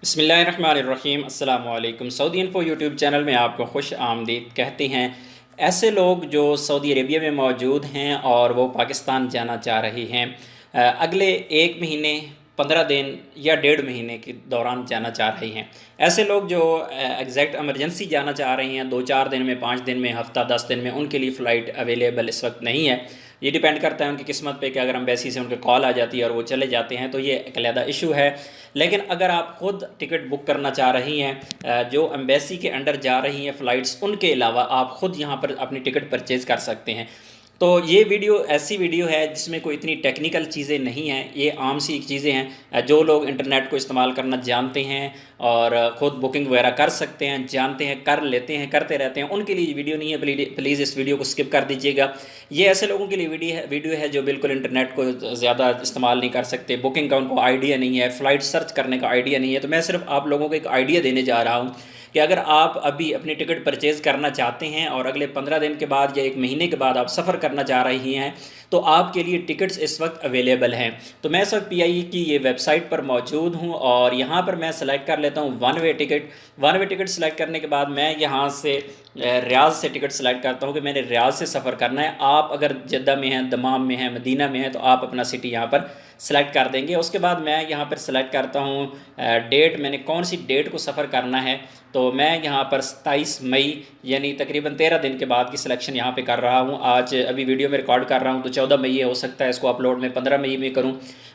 बिस्मिल्लाहिर्रहमानिर्रहीम अस्सलाम वालेकुम। सऊदी इन्फो यूट्यूब चैनल में आपको खुश आमदीद कहते हैं। ऐसे लोग जो सऊदी अरेबिया में मौजूद हैं और वो पाकिस्तान जाना चाह रहे हैं, अगले 1 महीने 15 दिन या 1.5 महीने के दौरान जाना चाह रहे हैं। ऐसे लोग जो एग्जैक्ट एमरजेंसी जाना चाह रहे हैं, 2-4 दिन में, 5 दिन में, हफ्ता 10 दिन में, उनके लिए फ़्लाइट अवेलेबल इस वक्त नहीं है। ये डिपेंड करता है उनकी किस्मत पे कि अगर एम्बेसी से उनके कॉल आ जाती है और वो चले जाते हैं तो ये एक अलहदा इशू है। लेकिन अगर आप ख़ुद टिकट बुक करना चाह रही हैं, जो एम्बेसी के अंडर जा रही हैं फ़्लाइट्स, उनके अलावा आप ख़ुद यहाँ पर अपनी टिकट परचेज़ कर सकते हैं। तो ये वीडियो ऐसी वीडियो है जिसमें कोई इतनी टेक्निकल चीज़ें नहीं हैं, ये आम सी चीज़ें हैं। जो लोग इंटरनेट को इस्तेमाल करना जानते हैं और ख़ुद बुकिंग वगैरह कर सकते हैं, जानते हैं, कर लेते हैं, करते रहते हैं, उनके लिए ये वीडियो नहीं है। प्लीज़ इस वीडियो को स्किप कर दीजिएगा। ये ऐसे लोगों के लिए वीडियो है जो बिल्कुल इंटरनेट को ज़्यादा इस्तेमाल नहीं कर सकते, बुकिंग का उनको आइडिया नहीं है, फ़्लाइट सर्च करने का आइडिया नहीं है। तो मैं सिर्फ आप लोगों को एक आइडिया देने जा रहा हूँ कि अगर आप अभी अपनी टिकट परचेज़ करना चाहते हैं और अगले 15 दिन के बाद या 1 महीने के बाद आप सफ़र करना चाह रही हैं, तो आपके लिए टिकट्स इस वक्त अवेलेबल हैं। तो मैं इस वक्त PIE की ये वेबसाइट पर मौजूद हूँ और यहाँ पर मैं सेलेक्ट कर लेता हूँ one way ticket. One way ticket select करने के बाद मैं यहाँ से रियाज से टिकट सेलेक्ट करता हूँ कि मैंने रियाज से सफ़र करना है। आप अगर जद्दा में हैं, दमाम में हैं, मदीना में हैं, तो आप अपना सिटी यहाँ पर सेलेक्ट कर देंगे। उसके बाद मैं यहाँ पर सेलेक्ट करता हूँ डेट, मैंने कौन सी डेट को सफ़र करना है। तो मैं यहाँ पर 27 मई यानी तकरीबन 13 दिन के बाद की सिलेक्शन यहाँ पे कर रहा हूँ। आज अभी वीडियो में रिकॉर्ड कर रहा हूँ तो 14 मई है, हो सकता है इसको अपलोड में 15 मई में करूँ।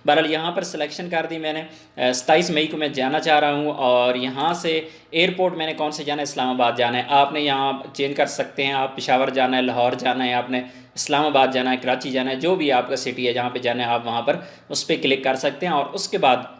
बहरहाल यहाँ पर सिलेक्शन कर दी मैंने। 27 मई को मैं जाना चाह रहा हूँ और यहाँ से एयरपोर्ट मैंने कौन से जाना है, इस्लामाबाद जाना है। आपने यहाँ चेंज कर सकते हैं, आप पेशावर जाना है, लाहौर जाना है, आपने इस्लामाबाद जाना है, कराची जाना है, जो भी आपका सिटी है जहाँ पे जाना है, आप वहाँ पर उस पर क्लिक कर सकते हैं। और उसके बाद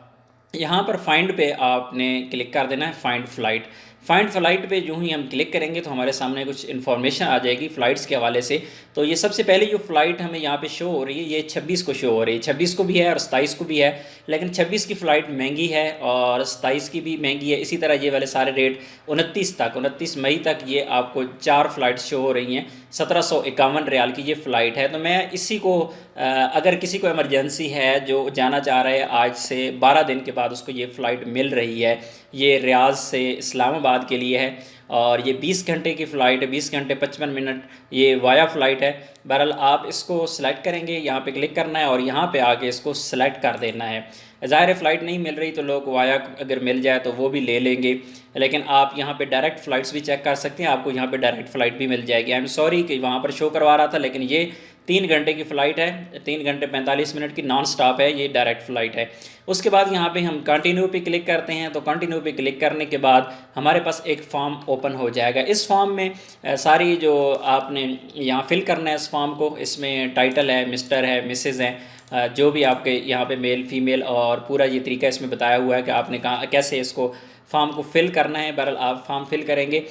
यहाँ पर फाइंड पे आपने क्लिक कर देना है, फाइंड फ़्लाइट। फाइंड फ़्लाइट पे जो ही हम क्लिक करेंगे तो हमारे सामने कुछ इन्फॉर्मेशन आ जाएगी फ़्लाइट्स के हवाले से। तो ये सबसे पहले जो फ़्लाइट हमें यहाँ पे शो हो रही है, ये 26 को शो हो रही है। 26 को भी है और 27 को भी है, लेकिन 26 की फ़्लाइट महंगी है और 27 की भी महंगी है। इसी तरह ये वाले सारे रेट 29 मई तक ये आपको 4 फ़्लाइट शो हो रही हैं। 1751 रियाल की ये फ़्लाइट है। तो मैं इसी को अगर किसी को इमरजेंसी है जो जाना चाह रहा है, आज से 12 दिन के बाद उसको ये फ़्लाइट मिल रही है। ये रियाज से इस्लामाबाद के लिए है और ये 20 घंटे की फ़्लाइट है, 20 घंटे 55 मिनट ये वाया फ़्लाइट है। बहरहाल आप इसको सिलेक्ट करेंगे, यहाँ पे क्लिक करना है और यहाँ पे आके इसको सिलेक्ट कर देना है। ज़ाहिर है फ़्लाइट नहीं मिल रही तो लोग वाया अगर मिल जाए तो वो भी ले लेंगे, लेकिन आप यहाँ पे डायरेक्ट फ़्लाइट्स भी चेक कर सकते हैं, आपको यहाँ पे डायरेक्ट फ़्लाइट भी मिल जाएगी। आई एम सॉरी कि वहाँ पर शो करवा रहा था, लेकिन ये 3 घंटे की फ़्लाइट है, 3 घंटे 45 मिनट की नॉन स्टॉप है, ये डायरेक्ट फ़्लाइट है। उसके बाद यहाँ पे हम कंटिन्यू पे क्लिक करते हैं। तो कंटिन्यू पे क्लिक करने के बाद हमारे पास एक फॉर्म ओपन हो जाएगा। इस फॉर्म में सारी जो आपने यहाँ फिल करना है इस फॉर्म को, इसमें टाइटल है, मिस्टर है, मिसेज़ हैं, जो भी आपके यहाँ पे मेल फीमेल और पूरा ये तरीका इसमें बताया हुआ है कि आपने कहाँ कैसे इसको फॉर्म को फिल करना है। बहरहाल आप फॉर्म फिल करेंगे।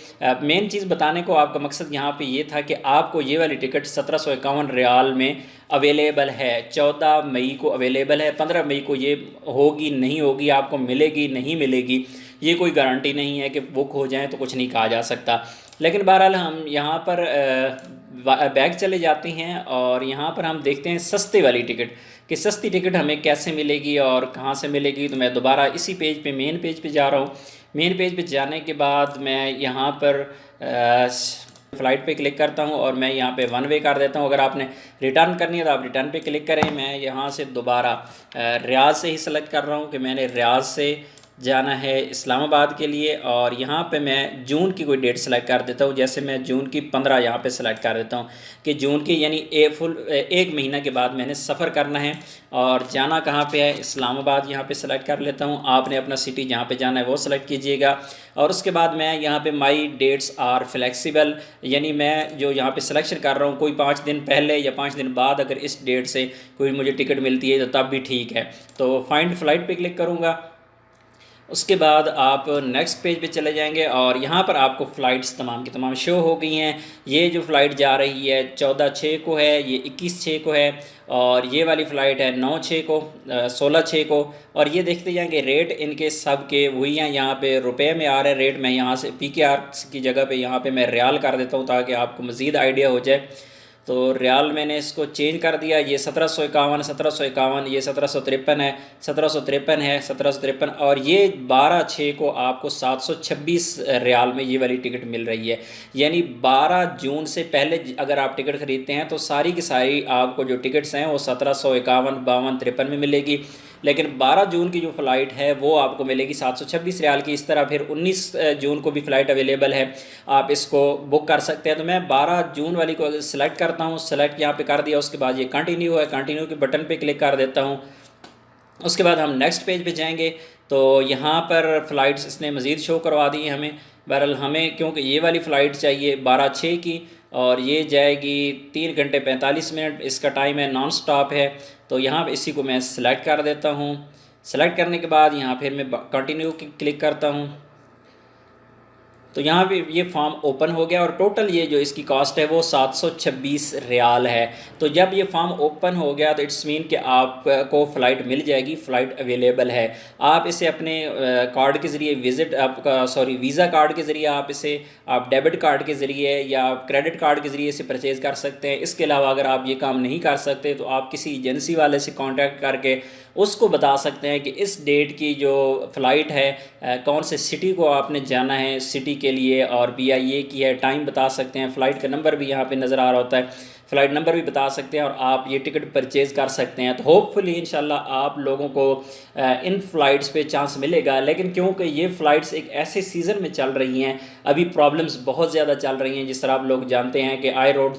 मेन चीज़ बताने को आपका मकसद यहाँ पे ये था कि आपको ये वाली टिकट 1751 रियाल में अवेलेबल है। 14 मई को अवेलेबल है, 15 मई को ये होगी नहीं होगी, आपको मिलेगी नहीं मिलेगी, ये कोई गारंटी नहीं है कि बुक हो जाए तो कुछ नहीं कहा जा सकता। लेकिन बहरहाल हम यहाँ पर बैक चले जाते हैं और यहाँ पर हम देखते हैं सस्ते वाली टिकट कि सस्ती टिकट हमें कैसे मिलेगी और कहाँ से मिलेगी। तो मैं दोबारा इसी पेज पे, मेन पेज पे जा रहा हूँ। मेन पेज पे जाने के बाद मैं यहाँ पर फ़्लाइट पे क्लिक करता हूँ और मैं यहाँ पे वन वे कर देता हूँ। अगर आपने रिटर्न करनी है तो आप रिटर्न पे क्लिक करें। मैं यहाँ से दोबारा रियाज से ही सेलेक्ट कर रहा हूँ कि मैंने रियाज से जाना है इस्लामाबाद के लिए और यहाँ पे मैं जून की कोई डेट सेलेक्ट कर देता हूँ। जैसे मैं जून की 15 यहाँ पे सेलेक्ट कर देता हूँ कि जून की यानी फुल 1 महीना के बाद मैंने सफ़र करना है और जाना कहाँ पे है, इस्लामाबाद यहाँ पे सेलेक्ट कर लेता हूँ। आपने अपना सिटी जहाँ पे जाना है वो सेलेक्ट कीजिएगा और उसके बाद मैं यहाँ पे माई डेट्स आर फ्लेक्सिबल, यानी मैं जो यहाँ पे सिलेक्शन कर रहा हूँ, कोई 5 दिन पहले या 5 दिन बाद अगर इस डेट से कोई मुझे टिकट मिलती है तो तब भी ठीक है। तो फाइंड फ़्लाइट पे क्लिक करूँगा। उसके बाद आप नेक्स्ट पेज पे चले जाएंगे और यहाँ पर आपको फ़्लाइट्स तमाम की तमाम शो हो गई हैं। ये जो फ़्लाइट जा रही है 14/6 को है, ये 21/6 को है और ये वाली फ़्लाइट है 9/6 को, 16/6 को। और ये देखते जाएंगे रेट इनके सब के वही हैं। यहाँ पे रुपए में आ रहे हैं रेट। मैं यहाँ से PKR की जगह पे यहाँ पे मैं रियाल कर देता हूँ ताकि आपको मज़ीद आइडिया हो जाए। तो रियाल मैंने इसको चेंज कर दिया। ये 1751, 1751, ये 1753 है, 1753 है, 1753, और ये 12/6 को आपको 726 रियाल में ये वाली टिकट मिल रही है। यानी 12 जून से पहले अगर आप टिकट ख़रीदते हैं तो सारी की सारी आपको जो टिकट्स हैं वो 1751, 52, 53 में मिलेगी। लेकिन 12 जून की जो फ़्लाइट है वो आपको मिलेगी 726 रियाल की। इस तरह फिर 19 जून को भी फ़्लाइट अवेलेबल है, आप इसको बुक कर सकते हैं। तो मैं 12 जून वाली को सिलेक्ट करता हूँ, सेलेक्ट यहाँ पे कर दिया। उसके बाद ये कंटिन्यू है, कंटिन्यू के बटन पे क्लिक कर देता हूँ। उसके बाद हम नेक्स्ट पेज पे जाएंगे तो यहाँ पर फ़्लाइट्स इसने मज़ीद शो करवा दी है हमें। बहरहाल हमें क्योंकि ये वाली फ़्लाइट चाहिए 12/6 की, और ये जाएगी 3 घंटे 45 मिनट, इसका टाइम है, नॉन स्टॉप है। तो यहाँ पर इसी को मैं सिलेक्ट कर देता हूँ। सेलेक्ट करने के बाद यहाँ फिर मैं कंटिन्यू की क्लिक करता हूँ। तो यहाँ पे ये फॉर्म ओपन हो गया और टोटल ये जो इसकी कॉस्ट है वो 726 रियाल है। तो जब ये फॉर्म ओपन हो गया तो इट्स मीन कि आपको फ़्लाइट मिल जाएगी, फ़्लाइट अवेलेबल है। आप इसे अपने कार्ड के ज़रिए वीज़ा कार्ड के ज़रिए आप इसे आप डेबिट कार्ड के ज़रिए या क्रेडिट कार्ड के ज़रिए इसे परचेज़ कर सकते हैं। इसके अलावा अगर आप ये काम नहीं कर सकते तो आप किसी एजेंसी वाले से कॉन्टैक्ट करके उसको बता सकते हैं कि इस डेट की जो फ़्लाइट है कौन से सिटी को आपने जाना है सिटी के लिए, और BIA की है, टाइम बता सकते हैं, फ़्लाइट का नंबर भी यहाँ पे नज़र आ रहा होता है, फ़्लाइट नंबर भी बता सकते हैं, और आप ये टिकट परचेज़ कर सकते हैं। तो होपफुली इंशाल्लाह आप लोगों को इन फ़्लाइट्स पे चांस मिलेगा। लेकिन क्योंकि ये फ़्लाइट्स एक ऐसे सीज़न में चल रही हैं, अभी प्रॉब्लम्स बहुत ज़्यादा चल रही हैं। जिस तरह आप लोग जानते हैं कि आई रोड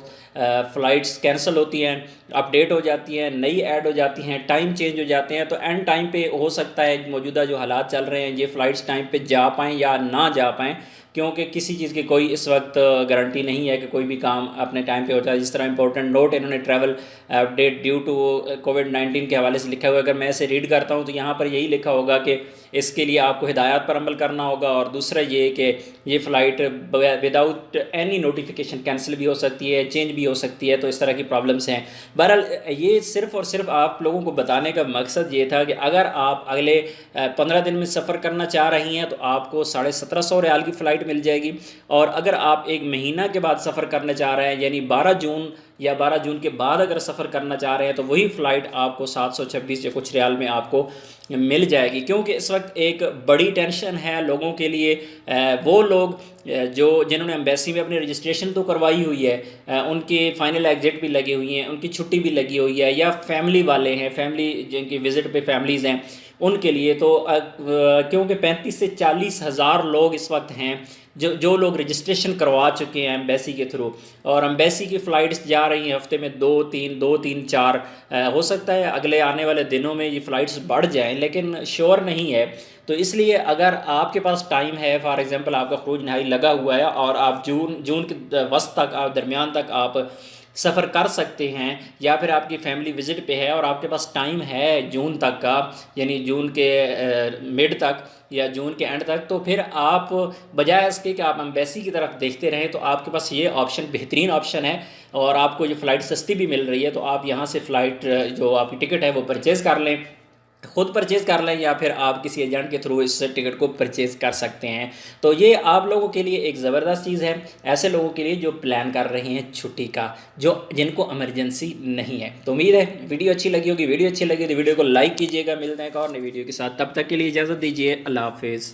फ़्लाइट्स कैंसिल होती हैं, अपडेट हो जाती हैं, नई ऐड हो जाती हैं, टाइम चेंज हो जाते हैं। तो एंड टाइम पे हो सकता है मौजूदा जो हालात चल रहे हैं ये फ़्लाइट्स टाइम पे जा पाएँ या ना जा पाएँ, क्योंकि किसी चीज़ की कोई इस वक्त गारंटी नहीं है कि कोई भी काम अपने टाइम पे होता है। जिस तरह इंपॉर्टेंट नोट इन्होंने ट्रैवल अपडेट ड्यू टू कोविड-19 के हवाले से लिखा हुआ है। अगर मैं इसे रीड करता हूँ तो यहाँ पर यही लिखा होगा कि इसके लिए आपको हिदायत पर अमल करना होगा, और दूसरा ये कि ये flight without any notification cancel भी हो सकती है, चेंज भी हो सकती है। तो इस तरह की प्रॉब्लम्स हैं। बहरहाल ये सिर्फ़ और सिर्फ आप लोगों को बताने का मकसद ये था कि अगर आप अगले 15 दिन में सफ़र करना चाह रही हैं तो आपको 1750 रियाल की फ़्लाइट मिल जाएगी। और अगर आप एक महीना के बाद सफ़र करना चाह रहे हैं, यानी 12 जून या 12 जून के बाद अगर सफ़र करना चाह रहे हैं, तो वही फ़्लाइट आपको 726 या कुछ रियाल में आपको मिल जाएगी। क्योंकि इस वक्त एक बड़ी टेंशन है लोगों के लिए, वो लोग जो जिन्होंने एम्बेसी में अपनी रजिस्ट्रेशन तो करवाई हुई है, उनकी फ़ाइनल एग्ज़िट भी लगी हुई हैं, उनकी छुट्टी भी लगी हुई है, या फैमिली वाले हैं, फैमिली जिनकी विज़िट पे फैमिलीज़ हैं उनके लिए। तो क्योंकि 35 से 40 हज़ार लोग इस वक्त हैं जो लोग रजिस्ट्रेशन करवा चुके हैं एम्बेसी के थ्रू, और एम्बेसी की फ़्लाइट्स जा रही हैं हफ्ते में 2-3, 4 हो सकता है अगले आने वाले दिनों में ये फ़्लाइट्स बढ़ जाएं, लेकिन श्योर नहीं है। तो इसलिए अगर आपके पास टाइम है, फॉर एग्ज़ाम्पल आपका खरूज नहाई लगा हुआ है और आप जून के वस्त तक, आप दरमियान तक आप सफ़र कर सकते हैं, या फिर आपकी फैमिली विज़िट पे है और आपके पास टाइम है जून तक का, यानी जून के मिड तक या जून के एंड तक, तो फिर आप बजाय इसके कि आप एम्बेसी की तरफ देखते रहें, तो आपके पास ये ऑप्शन बेहतरीन ऑप्शन है और आपको ये फ़्लाइट सस्ती भी मिल रही है। तो आप यहाँ से फ़्लाइट जो आपकी टिकट है वो परचेज़ कर लें, खुद परचेज़ कर लें, या फिर आप किसी एजेंट के थ्रू इस टिकट को परचेज़ कर सकते हैं। तो ये आप लोगों के लिए एक ज़बरदस्त चीज़ है, ऐसे लोगों के लिए जो प्लान कर रहे हैं छुट्टी का, जिनको इमरजेंसी नहीं है। तो उम्मीद है वीडियो अच्छी लगी होगी। वीडियो अच्छी लगी तो वीडियो को लाइक कीजिएगा। मिलते हैं एक और नई वीडियो के साथ, तब तक के लिए इजाज़त दीजिए। अल्लाह हाफिज़।